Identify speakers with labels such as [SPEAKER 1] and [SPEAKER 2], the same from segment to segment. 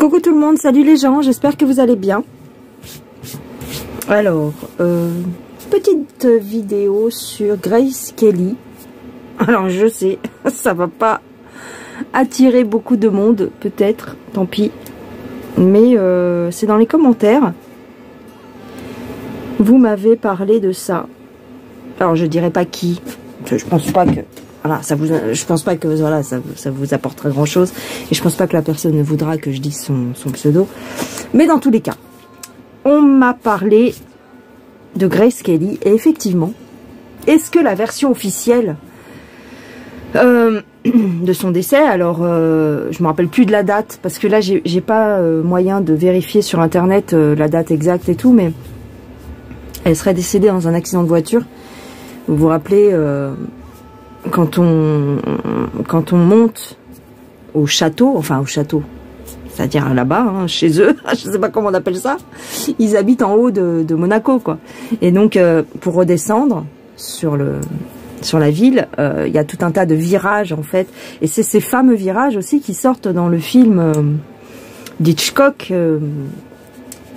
[SPEAKER 1] Coucou tout le monde, salut les gens, j'espère que vous allez bien. Alors, petite vidéo sur Grace Kelly. Alors je sais, ça va pas attirer beaucoup de monde, peut-être, tant pis. Mais c'est dans les commentaires. Vous m'avez parlé de ça. Alors je dirais pas qui. Je pense pas que voilà, je pense pas que voilà, ça vous apportera grand chose. Et je pense pas que la personne ne voudra que je dise son pseudo. Mais dans tous les cas, on m'a parlé de Grace Kelly. Et effectivement, est-ce que la version officielle de son décès, alors je me rappelle plus de la date, parce que là j'ai pas moyen de vérifier sur internet la date exacte et tout, mais elle serait décédée dans un accident de voiture. Vous vous rappelez, quand on monte au château, c'est-à-dire là-bas, hein, chez eux, je sais pas comment on appelle ça, ils habitent en haut de Monaco, quoi. Et donc, pour redescendre sur la ville, il y a tout un tas de virages, en fait. Et c'est ces fameux virages aussi qui sortent dans le film d'Hitchcock.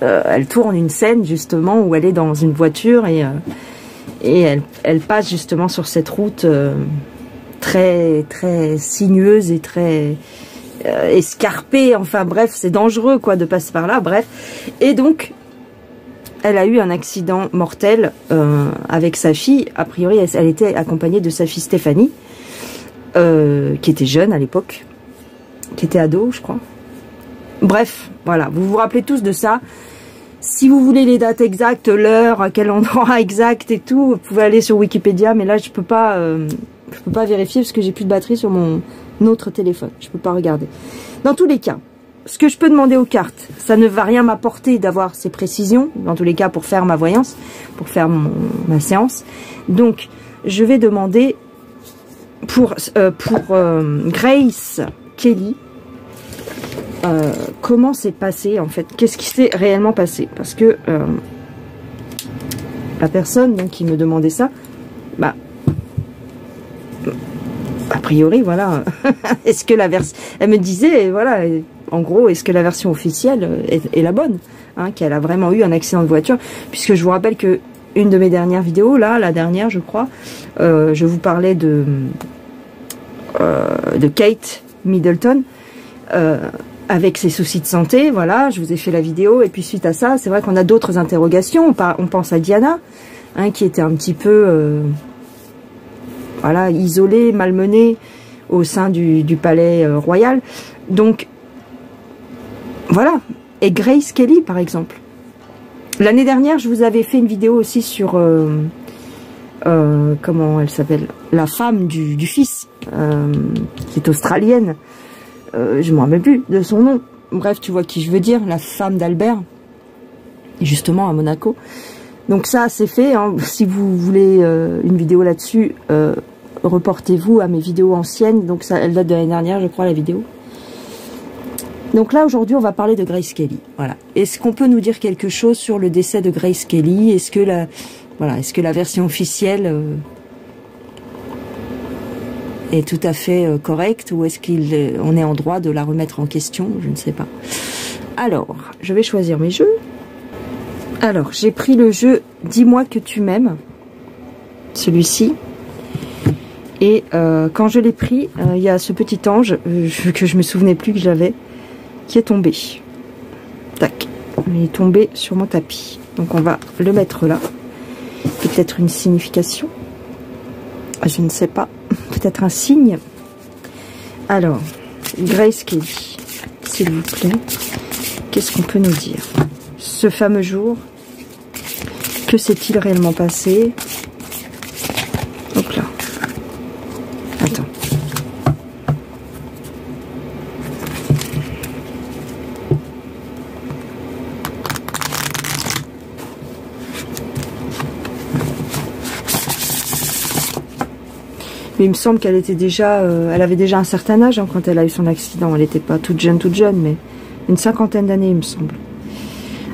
[SPEAKER 1] Elle tourne une scène, justement, où elle est dans une voiture et elle passe justement sur cette route très très sinueuse et très escarpée. Enfin bref, c'est dangereux quoi de passer par là. Bref, et donc elle a eu un accident mortel avec sa fille. A priori, elle était accompagnée de sa fille Stéphanie, qui était jeune à l'époque, qui était ado, je crois. Bref, voilà, vous vous rappelez tous de ça. Si vous voulez les dates exactes, l'heure, à quel endroit exact et tout, vous pouvez aller sur Wikipédia, mais là je peux pas vérifier parce que j'ai plus de batterie sur mon autre téléphone. Je peux pas regarder. Dans tous les cas, ce que je peux demander aux cartes, ça ne va rien m'apporter d'avoir ces précisions, dans tous les cas pour faire ma voyance, pour faire ma séance. Donc, je vais demander pour Grace Kelly, comment c'est passé en fait, qu'est-ce qui s'est réellement passé, parce que la personne donc qui me demandait ça, bah a priori voilà, est-ce que la version, elle me disait voilà, en gros, est-ce que la version officielle est la bonne, hein, qu'elle a vraiment eu un accident de voiture, puisque je vous rappelle que une de mes dernières vidéos, là, la dernière je crois, je vous parlais de Kate Middleton, avec ses soucis de santé, voilà, je vous ai fait la vidéo, et puis suite à ça, c'est vrai qu'on a d'autres interrogations, on pense à Diana, hein, qui était un petit peu, voilà, isolée, malmenée au sein du palais royal, donc, voilà, et Grace Kelly, par exemple. L'année dernière, je vous avais fait une vidéo aussi sur, comment elle s'appelle, la femme du fils, qui est australienne, je ne me rappelle plus de son nom. Bref, tu vois qui je veux dire, la femme d'Albert, justement à Monaco. Donc ça, c'est fait. Hein. Si vous voulez une vidéo là-dessus, reportez-vous à mes vidéos anciennes. Donc ça, elle date de l'année dernière, je crois, la vidéo. Donc là, aujourd'hui, on va parler de Grace Kelly. Voilà. Est-ce qu'on peut nous dire quelque chose sur le décès de Grace Kelly? Est-ce que la version officielle est tout à fait correcte, ou est-ce qu'on est en droit de la remettre en question? Je ne sais pas. Alors, je vais choisir mes jeux. Alors, j'ai pris le jeu Dis-moi que tu m'aimes, celui-ci. Et quand je l'ai pris, il y a ce petit ange que je me souvenais plus que j'avais, qui est tombé. Tac, il est tombé sur mon tapis. Donc on va le mettre là. Peut-être une signification. Je ne sais pas. Peut-être un signe. Alors, Grace Kelly, s'il vous plaît, qu'est-ce qu'on peut nous dire? Ce fameux jour, que s'est-il réellement passé? Hop là. Attends. Mais il me semble qu'elle était déjà, elle avait déjà un certain âge hein, quand elle a eu son accident. Elle n'était pas toute jeune, mais une cinquantaine d'années, il me semble.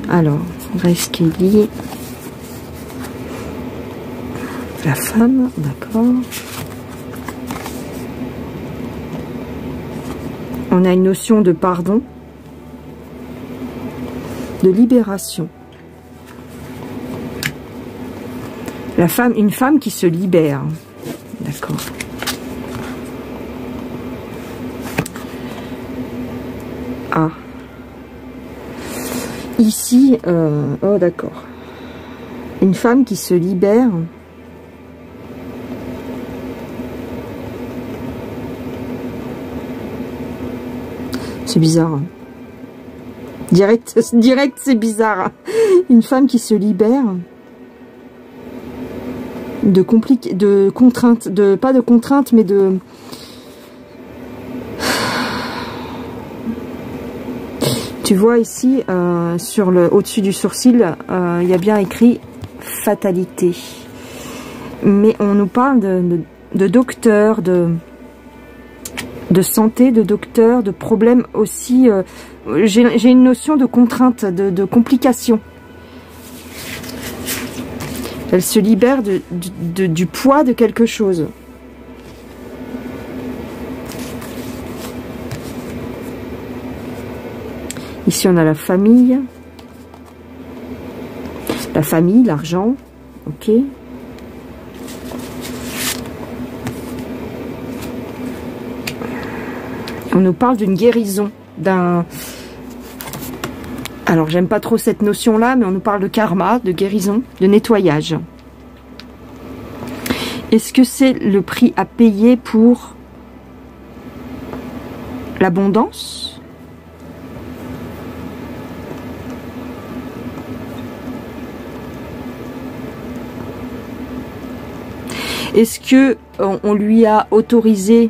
[SPEAKER 1] Alors, Grace Kelly, la femme, d'accord. On a une notion de pardon. de libération. Une femme qui se libère. D'accord. Ah. Ici, oh d'accord. Une femme qui se libère. C'est bizarre. Hein. Direct, c'est bizarre. Hein. Une femme qui se libère de contraintes, pas de contraintes, mais de... Tu vois ici, au-dessus du sourcil, il y a bien écrit fatalité. Mais on nous parle de docteur, de santé, de docteur, de problèmes aussi. J'ai une notion de contrainte, de complications. Elle se libère du poids de quelque chose. Ici, on a la famille. La famille, l'argent. Ok. On nous parle d'une guérison, Alors, j'aime pas trop cette notion-là, mais on nous parle de karma, de guérison, de nettoyage. Est-ce que c'est le prix à payer pour l'abondance? Est-ce que on lui a autorisé?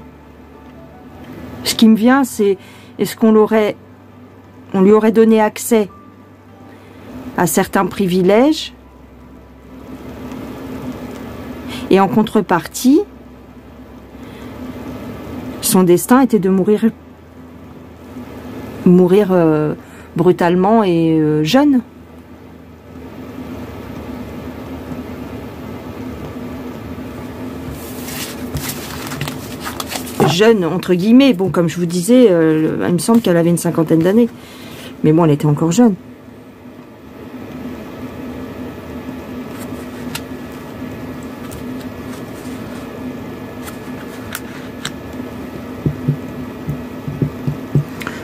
[SPEAKER 1] Ce qui me vient, c'est est-ce qu'on lui aurait donné accès à certains privilèges et en contrepartie, son destin était de mourir brutalement et jeune. Jeune, entre guillemets. Bon, comme je vous disais, il me semble qu'elle avait une 50aine d'années. Mais bon, elle était encore jeune.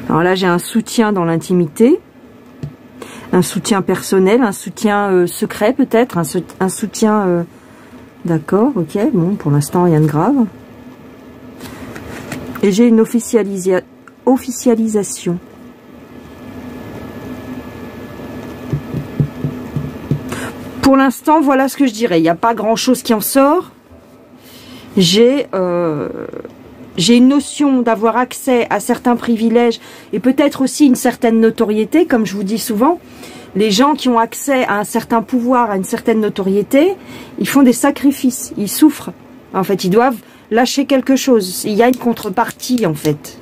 [SPEAKER 1] Alors là, j'ai un soutien dans l'intimité, un soutien personnel, un soutien secret peut-être, un soutien... D'accord, ok, bon, pour l'instant, rien de grave. Et j'ai une officialisation. Pour l'instant, voilà ce que je dirais. Il n'y a pas grand-chose qui en sort. J'ai une notion d'avoir accès à certains privilèges et peut-être aussi une certaine notoriété, comme je vous dis souvent. Les gens qui ont accès à un certain pouvoir, à une certaine notoriété, ils font des sacrifices, ils souffrent. En fait, ils doivent lâcher quelque chose. Il y a une contrepartie, en fait.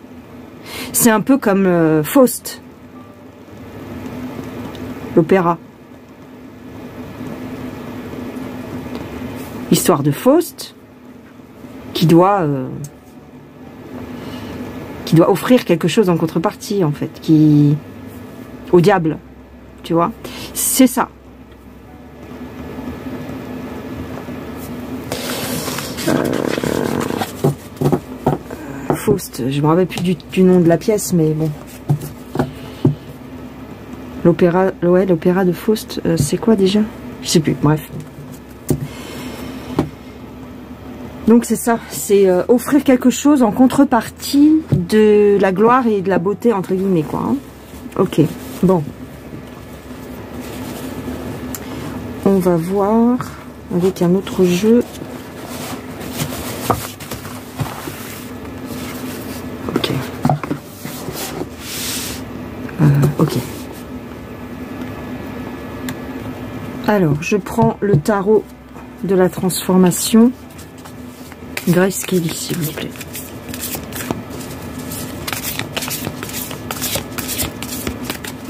[SPEAKER 1] C'est un peu comme Faust, l'opéra. L'histoire de Faust, qui doit offrir quelque chose en contrepartie, en fait, au diable, tu vois. C'est ça. Faust, je me rappelle plus du nom de la pièce, mais bon. L'opéra, ouais, l'opéra de Faust, c'est quoi déjà? Je sais plus, bref. Donc c'est ça, c'est offrir quelque chose en contrepartie de la gloire et de la beauté, entre guillemets, quoi. Hein. Ok, bon. On va voir avec un autre jeu. Ok. Ok. Alors, je prends le tarot de la transformation. Grace Kelly, s'il vous plaît.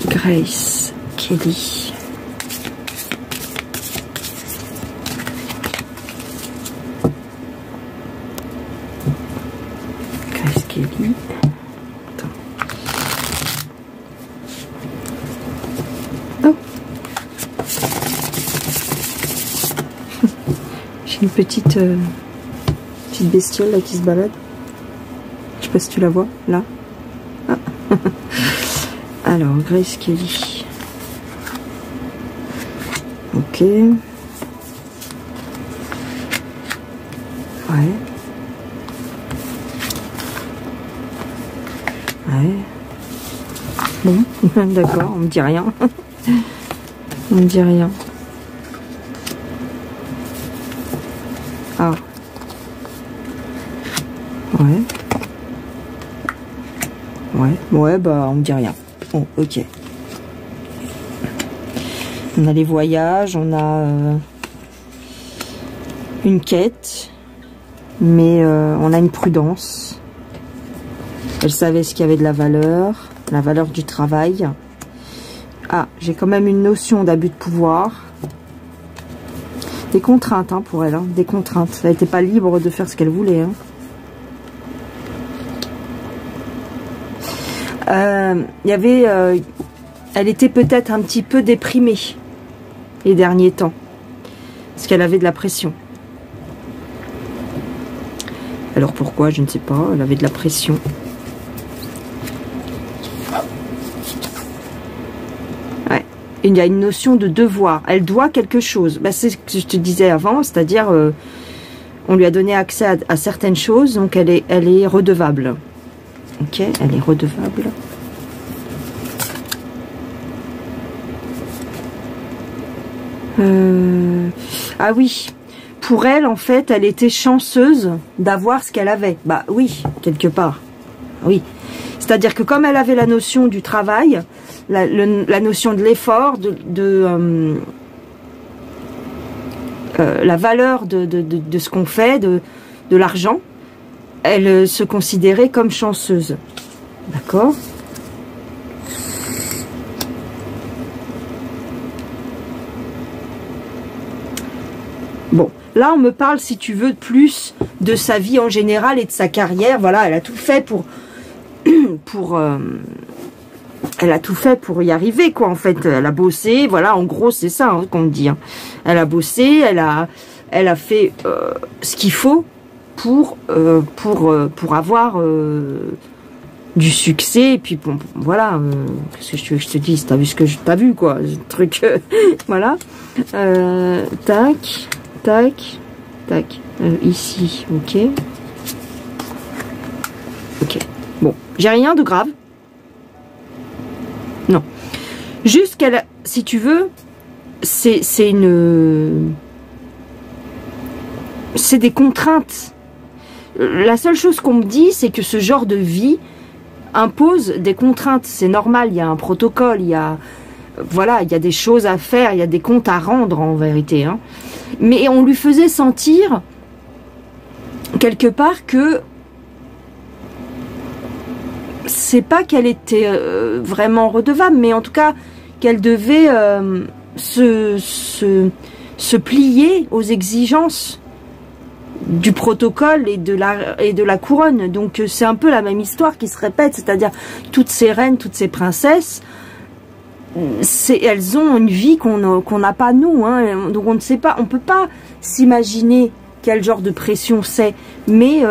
[SPEAKER 1] Grace Kelly. Grace Kelly. Attends. une petite bestiole là qui se balade. Je sais pas si tu la vois, là. Ah. Alors, Grace Kelly. Ok. Ouais. Ouais. Bon, d'accord, on me dit rien. On me dit rien. Ah. Ouais. Ouais, bah on me dit rien. Bon, ok. On a les voyages, on a une quête, mais on a une prudence. Elle savait ce qu'il y avait de la valeur du travail. Ah, j'ai quand même une notion d'abus de pouvoir. Des contraintes hein, pour elle, hein, des contraintes. Elle n'était pas libre de faire ce qu'elle voulait. Hein. Il y avait, elle était peut-être un petit peu déprimée les derniers temps, parce qu'elle avait de la pression. Alors pourquoi, je ne sais pas, elle avait de la pression. Ouais. Il y a une notion de devoir, elle doit quelque chose. Ben, c'est ce que je te disais avant, c'est-à-dire on lui a donné accès à certaines choses, donc elle est redevable. Ok, elle est redevable. Ah oui, pour elle, en fait, elle était chanceuse d'avoir ce qu'elle avait. Bah oui, quelque part. Oui. C'est-à-dire que comme elle avait la notion du travail, la notion de l'effort, la valeur de ce qu'on fait, de l'argent, elle se considérait comme chanceuse. D'accord ? Bon, là on me parle, si tu veux, plus de sa vie en général et de sa carrière. Voilà, elle a tout fait pour elle a tout fait pour y arriver, quoi. En fait, elle a bossé. Voilà, en gros, c'est ça hein, qu'on me dit. Hein. Elle a bossé, elle a fait ce qu'il faut pour avoir du succès. Et puis bon, voilà. Qu'est-ce que je te dis? T'as vu ce que t'as vu, quoi? Ce truc, voilà. Tac. Tac, tac, ici, ok. Ok, bon, j'ai rien de grave. Non. Juste qu'elle a, si tu veux, c'est des contraintes. La seule chose qu'on me dit, c'est que ce genre de vie impose des contraintes. C'est normal, il y a un protocole, il y a... Voilà, il y a des choses à faire, il y a des comptes à rendre en vérité. Hein. Mais on lui faisait sentir quelque part que c'est pas qu'elle était vraiment redevable, mais en tout cas qu'elle devait se plier aux exigences du protocole et de la couronne. Donc c'est un peu la même histoire qui se répète, c'est-à-dire toutes ces reines, toutes ces princesses, elles ont une vie qu'on n'a pas nous, hein. Donc on ne sait pas, on peut pas s'imaginer quel genre de pression c'est, mais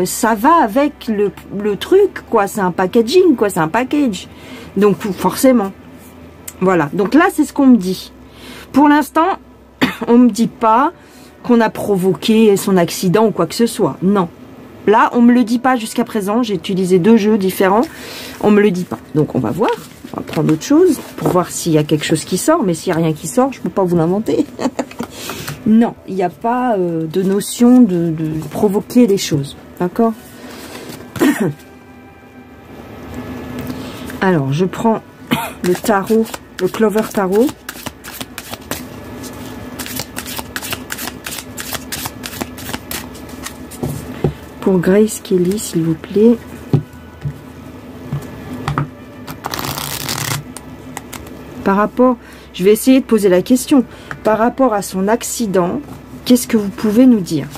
[SPEAKER 1] ça va avec le truc, quoi. C'est un packaging, quoi. C'est un package. Donc forcément, voilà. Donc là, c'est ce qu'on me dit. Pour l'instant, on me dit pas qu'on a provoqué son accident ou quoi que ce soit. Non. Là, on me le dit pas jusqu'à présent. J'ai utilisé 2 jeux différents. On me le dit pas. Donc on va voir. On va prendre autre chose pour voir s'il y a quelque chose qui sort. Mais s'il n'y a rien qui sort, je ne peux pas vous l'inventer. Non, il n'y a pas de notion de provoquer des choses. D'accord? Alors, je prends le tarot, le Clover Tarot. Pour Grace Kelly, s'il vous plaît. Par rapport, je vais essayer de poser la question. Par rapport à son accident, qu'est-ce que vous pouvez nous dire?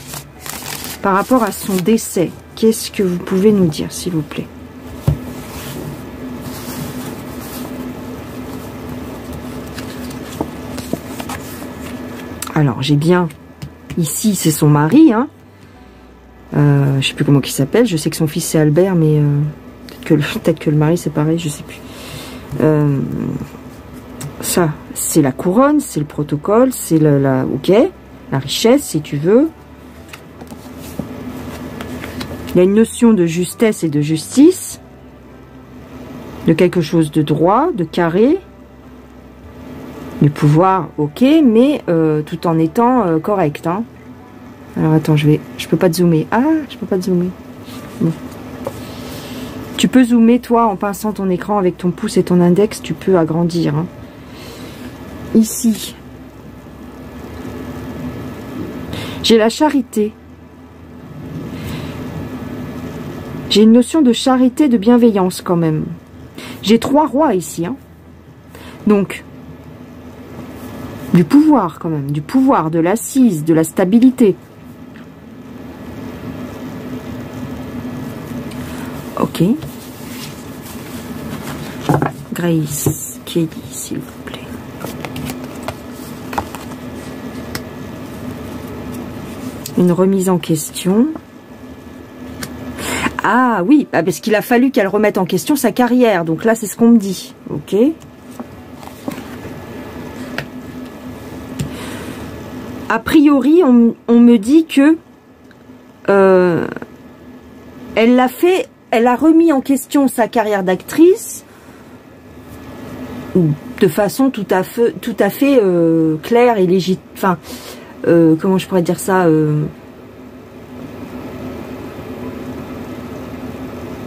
[SPEAKER 1] Par rapport à son décès, qu'est-ce que vous pouvez nous dire, s'il vous plaît? Alors, j'ai bien Ici, c'est son mari, hein. Je sais plus comment il s'appelle. Je sais que son fils c'est Albert, mais peut-être que le mari c'est pareil, je sais plus. Ça, c'est la couronne, c'est le protocole, c'est ok, la richesse, si tu veux. Il y a une notion de justesse et de justice, de quelque chose de droit, de carré, du pouvoir, ok, mais tout en étant correct, hein. Alors attends, je peux pas te zoomer. Ah, je peux pas te zoomer. Bon. Tu peux zoomer, toi, en pinçant ton écran avec ton pouce et ton index, tu peux agrandir, hein. Ici, j'ai la charité. J'ai une notion de charité, de bienveillance quand même. J'ai 3 rois ici, hein. Donc, du pouvoir quand même, du pouvoir, de l'assise, de la stabilité. Ok. Grace Kelly, s'il vous plaît. Une remise en question. Ah oui, parce qu'il a fallu qu'elle remette en question sa carrière. Donc là, c'est ce qu'on me dit. Ok. A priori, on me dit que elle a remis en question sa carrière d'actrice de façon tout à fait claire et légitime. Enfin, comment je pourrais dire ça,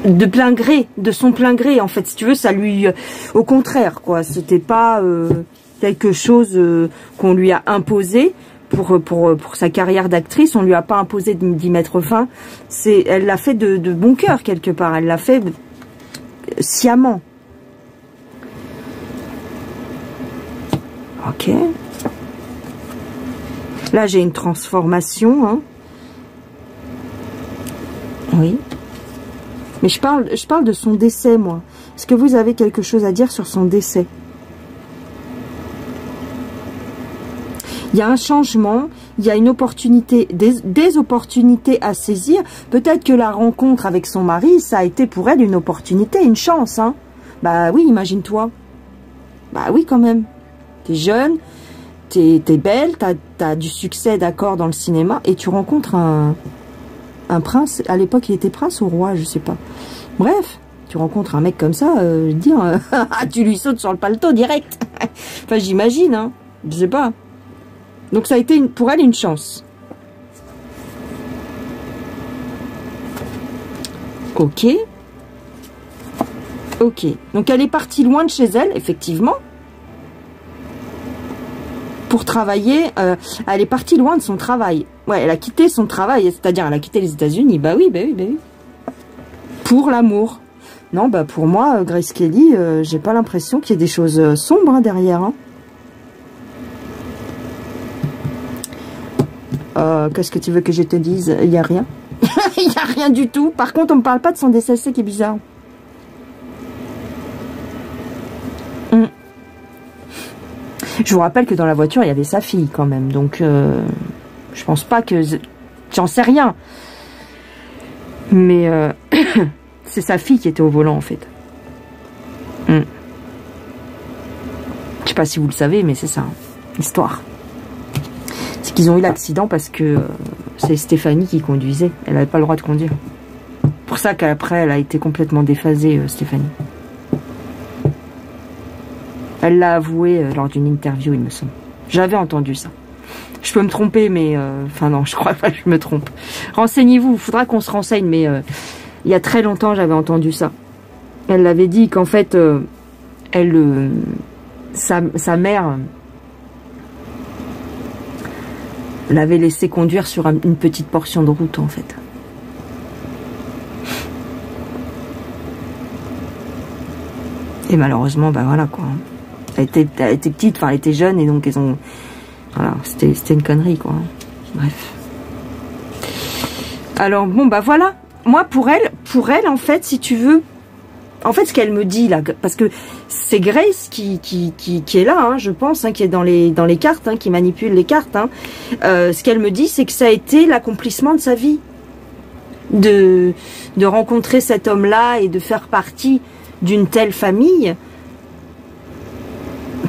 [SPEAKER 1] de plein gré, de son plein gré, en fait, si tu veux, ça lui, au contraire, quoi, c'était pas quelque chose qu'on lui a imposé pour sa carrière d'actrice, on lui a pas imposé d'y mettre fin, elle l'a fait de bon cœur, quelque part, elle l'a fait sciemment. Ok. Là, j'ai une transformation, hein. Oui. Mais je parle de son décès, moi. Est-ce que vous avez quelque chose à dire sur son décès? Il y a un changement, il y a une opportunité, des opportunités à saisir. Peut-être que la rencontre avec son mari, ça a été pour elle une opportunité, une chance, hein. Bah oui, imagine-toi. Bah oui, quand même. T'es jeune, t'es belle, t'as du succès, d'accord, dans le cinéma, et tu rencontres un prince. À l'époque, il était prince ou roi, je sais pas. Bref, tu rencontres un mec comme ça, je veux dire, tu lui sautes sur le paletot direct. Enfin, j'imagine, hein, je sais pas. Donc ça a été pour elle une chance. Ok. Ok. Donc elle est partie loin de chez elle, effectivement. Pour travailler, elle est partie loin de son travail. Ouais, elle a quitté son travail, c'est-à-dire elle a quitté les États-Unis. Bah oui, bah oui, bah oui. Pour l'amour. Non, bah pour moi, Grace Kelly, j'ai pas l'impression qu'il y ait des choses sombres, hein, derrière. Hein. Qu'est-ce que tu veux que je te dise? Il n'y a rien. Il n'y a rien du tout. Par contre, on me parle pas de son décès, c'est qui est bizarre. Je vous rappelle que dans la voiture, il y avait sa fille quand même. Donc, je pense pas que... J'en sais rien. Mais c'est sa fille qui était au volant, en fait. Je sais pas si vous le savez, mais c'est ça. Hein, l'histoire. C'est qu'ils ont eu l'accident parce que c'est Stéphanie qui conduisait. Elle n'avait pas le droit de conduire. Pour ça qu'après, elle a été complètement déphasée, Stéphanie. Elle l'a avoué lors d'une interview, il me semble. J'avais entendu ça. Je peux me tromper, mais... Enfin non, je crois pas que je me trompe. Renseignez-vous, il faudra qu'on se renseigne, mais il y a très longtemps, j'avais entendu ça. Elle l'avait dit qu'en fait, sa mère l'avait laissé conduire sur une petite portion de route, en fait. Et malheureusement, ben voilà, quoi. Elle était petite, enfin elle était jeune, et donc ils ont... Voilà, c'était une connerie, quoi. Bref. Alors, bon, bah voilà. Moi, pour elle, en fait, si tu veux... En fait, ce qu'elle me dit là, parce que c'est Grace qui est là, hein, je pense, hein, qui est dans les cartes, hein, qui manipule les cartes. Hein. Ce qu'elle me dit, c'est que ça a été l'accomplissement de sa vie. De rencontrer cet homme-là et de faire partie d'une telle famille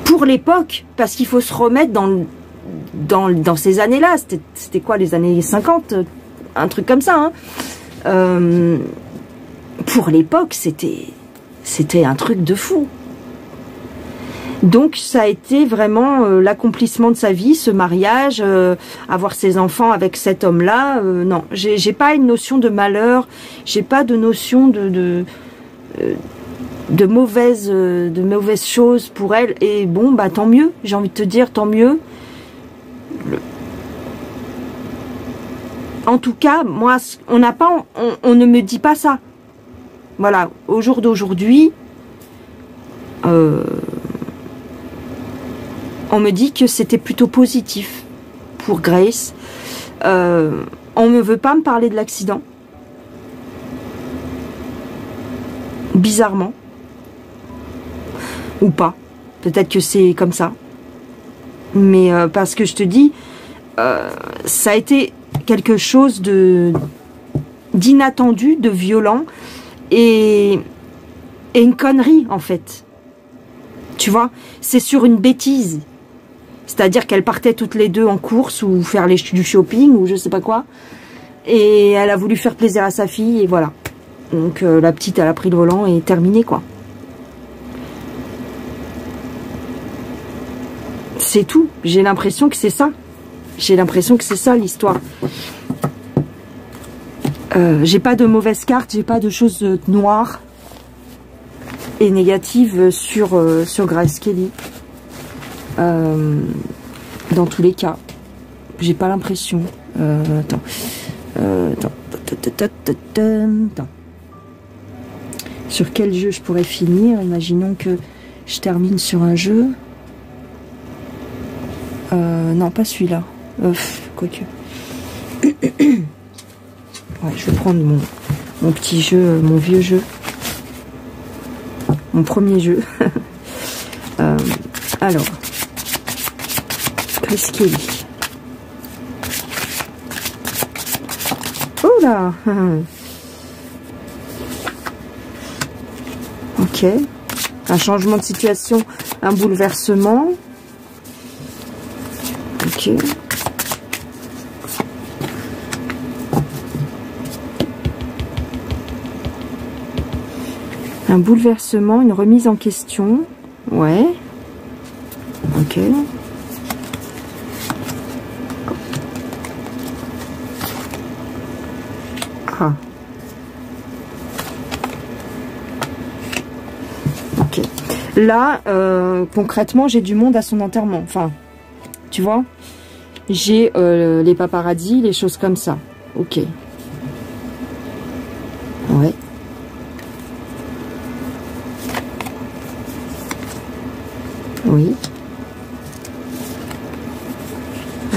[SPEAKER 1] pour l'époque, parce qu'il faut se remettre dans ces années-là. C'était quoi, les années 50, un truc comme ça. Hein. Pour l'époque, c'était un truc de fou. Donc ça a été vraiment l'accomplissement de sa vie, ce mariage, avoir ses enfants avec cet homme-là. Non, j'ai pas une notion de malheur, j'ai pas de notion de mauvaises choses pour elle. Et bon, bah tant mieux, j'ai envie de te dire, tant mieux. En tout cas, moi, on ne me dit pas ça. Voilà, au jour d'aujourd'hui, on me dit que c'était plutôt positif pour Grace. On ne veut pas me parler de l'accident. Bizarrement. Ou pas. Peut-être que c'est comme ça. Mais parce que je te dis, ça a été quelque chose d'inattendu, de violent. Et une connerie, en fait. Tu vois, c'est sur une bêtise. C'est-à-dire qu'elles partaient toutes les deux en course ou faire du shopping ou je sais pas quoi. Et elle a voulu faire plaisir à sa fille et voilà. Donc la petite, elle a pris le volant et terminé, quoi. C'est tout. J'ai l'impression que c'est ça. J'ai l'impression que c'est ça l'histoire. J'ai pas de mauvaises cartes, j'ai pas de choses noires et négatives sur Grace Kelly. Dans tous les cas, j'ai pas l'impression. Attends. Sur quel jeu je pourrais finir? Imaginons que je termine sur un jeu. Non, pas celui-là. Quoique. Ouais, je vais prendre mon petit jeu, mon vieux jeu. Mon premier jeu. Alors. Grace Kelly. Oh là. Ok. Un changement de situation, un bouleversement. Ok. Un bouleversement, une remise en question. Ouais. Ok. Ah. Ok. Là, concrètement, j'ai du monde à son enterrement. Enfin, tu vois, j'ai les paparazzis, les choses comme ça. Ok. Ouais. Oui.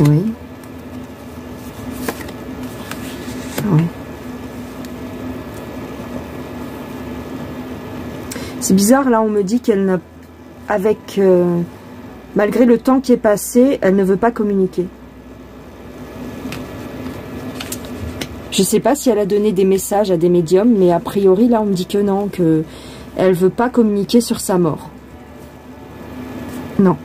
[SPEAKER 1] Oui. Oui. C'est bizarre, là, on me dit qu'elle n'a... Avec... malgré le temps qui est passé, elle ne veut pas communiquer. Je sais pas si elle a donné des messages à des médiums, mais a priori, là, on me dit que non, que elle veut pas communiquer sur sa mort. Non.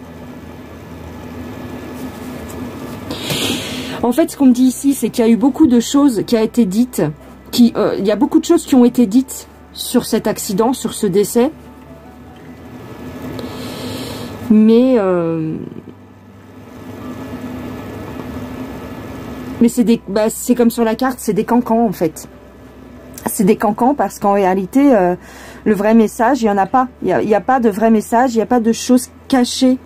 [SPEAKER 1] En fait, ce qu'on me dit ici, c'est qu'il y a eu beaucoup de choses qui ont été dites, il y a beaucoup de choses qui ont été dites sur cet accident, sur ce décès. Mais c'est comme sur la carte, c'est des cancans en fait. C'est des cancans parce qu'en réalité, le vrai message, il n'y en a pas. Il n'y a pas de vrai message, il n'y a pas de choses cachées.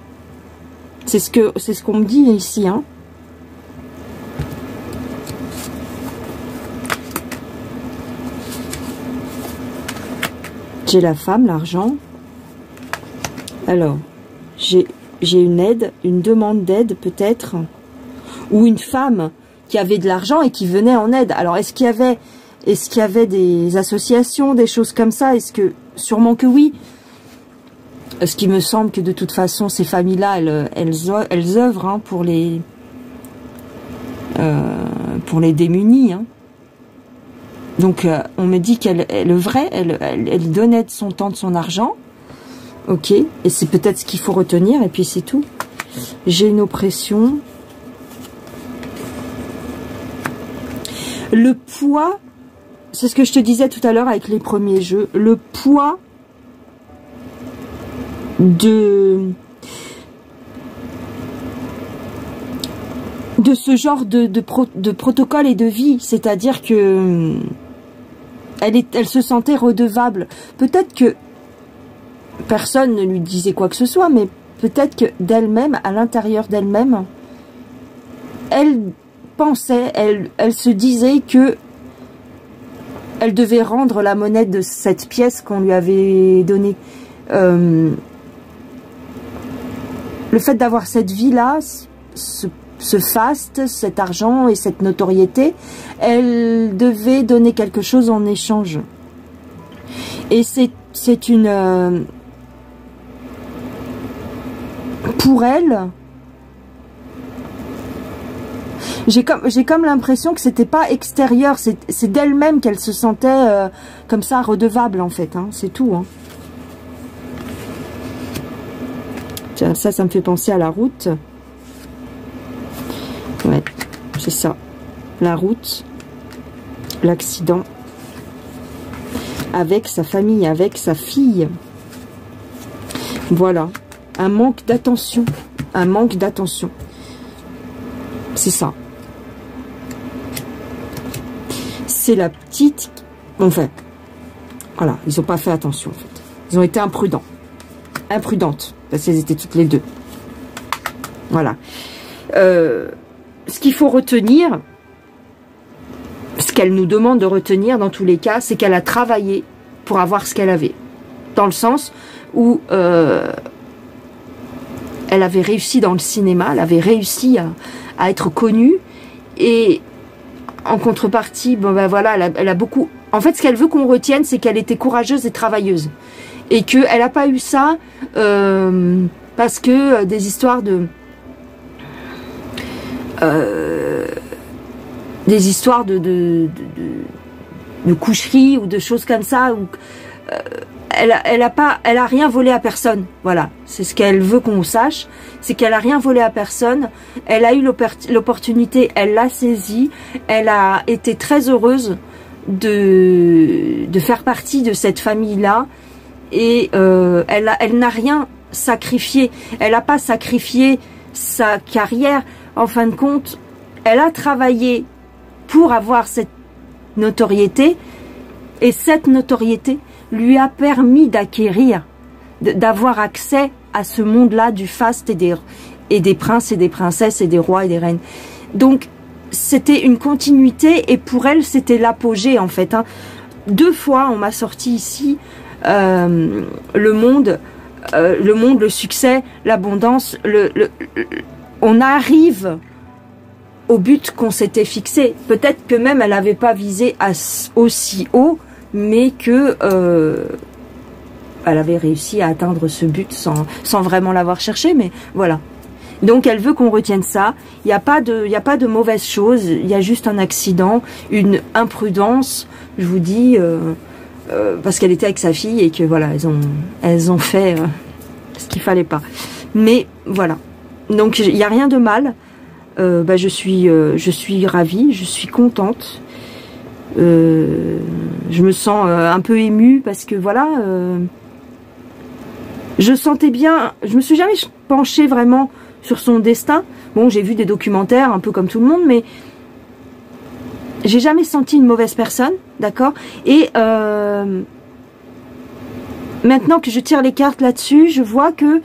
[SPEAKER 1] C'est ce qu'on me dit ici, hein. J'ai la femme, l'argent. Alors, j'ai une aide, une demande d'aide peut-être. Ou une femme qui avait de l'argent et qui venait en aide. Alors, est-ce qu'il y avait des associations, des choses comme ça? Est-ce que sûrement que oui. Ce qui me semble que de toute façon, ces familles-là, elles œuvrent hein, pour les démunis. Hein. Donc, on me dit qu'elle donnait de son temps, de son argent. Ok, et c'est peut-être ce qu'il faut retenir, et puis c'est tout. J'ai une oppression. Le poids, c'est ce que je te disais tout à l'heure avec les premiers jeux, le poids de ce genre de protocole et de vie, c'est-à-dire que elle se sentait redevable. Peut-être que personne ne lui disait quoi que ce soit, mais peut-être que d'elle-même, à l'intérieur d'elle-même, elle pensait, elle se disait que elle devait rendre la monnaie de cette pièce qu'on lui avait donnée. Le fait d'avoir cette vie-là, ce faste, cet argent et cette notoriété, elle devait donner quelque chose en échange. Et c'est une... pour elle, j'ai comme l'impression que c'était pas extérieur, c'est d'elle-même qu'elle se sentait comme ça redevable en fait, hein, c'est tout. Hein. Tiens, ça me fait penser à la route. Ouais, c'est ça. La route, l'accident, avec sa famille, avec sa fille. Voilà. Un manque d'attention. Un manque d'attention. C'est ça. C'est la petite... Enfin, voilà. Ils n'ont pas fait attention, en fait. Ils ont été imprudents. Imprudentes. Parce qu'elles étaient toutes les deux. Voilà. Ce qu'il faut retenir, ce qu'elle nous demande de retenir dans tous les cas, c'est qu'elle a travaillé pour avoir ce qu'elle avait. Dans le sens où elle avait réussi dans le cinéma, elle avait réussi à être connue, et en contrepartie, bon ben voilà, elle a beaucoup... En fait, ce qu'elle veut qu'on retienne, c'est qu'elle était courageuse et travailleuse. Et qu'elle n'a pas eu ça parce que des histoires de... des histoires de coucherie ou de choses comme ça, où elle a rien volé à personne. Voilà, c'est ce qu'elle veut qu'on sache, c'est qu'elle a rien volé à personne. Elle a eu l'opportunité, elle l'a saisie, elle a été très heureuse de faire partie de cette famille-là, et elle n'a rien sacrifié. Elle n'a pas sacrifié sa carrière. En fin de compte, elle a travaillé pour avoir cette notoriété, et cette notoriété lui a permis d'acquérir, d'avoir accès à ce monde-là du faste et des princes et des princesses et des rois et des reines. Donc, c'était une continuité, et pour elle, c'était l'apogée en fait. Hein. 2 fois, on m'a sorti ici le monde, le succès, l'abondance, on arrive au but qu'on s'était fixé. Peut-être que même elle n'avait pas visé aussi haut, mais que elle avait réussi à atteindre ce but sans vraiment l'avoir cherché, mais voilà. Donc elle veut qu'on retienne ça. Il n'y a pas de mauvaise chose, il y a juste un accident, une imprudence, je vous dis, parce qu'elle était avec sa fille et que voilà, elles ont fait ce qu'il fallait pas. Mais voilà. Donc il n'y a rien de mal. Je suis ravie, je suis contente. Je me sens un peu émue parce que voilà, je sentais bien, je me suis jamais penchée vraiment sur son destin. Bon, j'ai vu des documentaires un peu comme tout le monde, mais j'ai jamais senti une mauvaise personne, d'accord. Et maintenant que je tire les cartes là-dessus, je vois que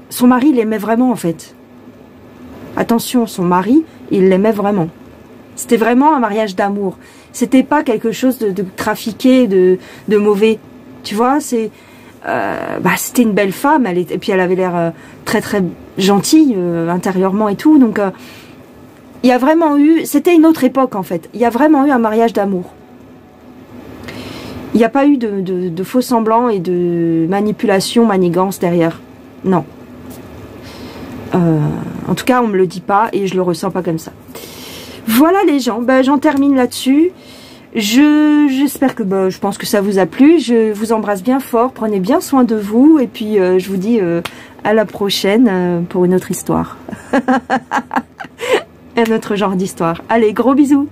[SPEAKER 1] son mari l'aimait vraiment en fait. Attention, son mari, il l'aimait vraiment. C'était vraiment un mariage d'amour. C'était pas quelque chose de trafiqué, de mauvais. Tu vois, c'était une belle femme, et puis elle avait l'air très très gentille intérieurement et tout. Donc il y a vraiment eu, c'était une autre époque en fait. Il y a vraiment eu un mariage d'amour. Il n'y a pas eu de faux semblants et de manipulation, manigance derrière. Non. En tout cas, on me le dit pas et je le ressens pas comme ça. Voilà les gens, ben, j'en termine là-dessus. J'espère que je pense que ça vous a plu. Je vous embrasse bien fort, prenez bien soin de vous et puis je vous dis à la prochaine pour une autre histoire. Un autre genre d'histoire. Allez, gros bisous.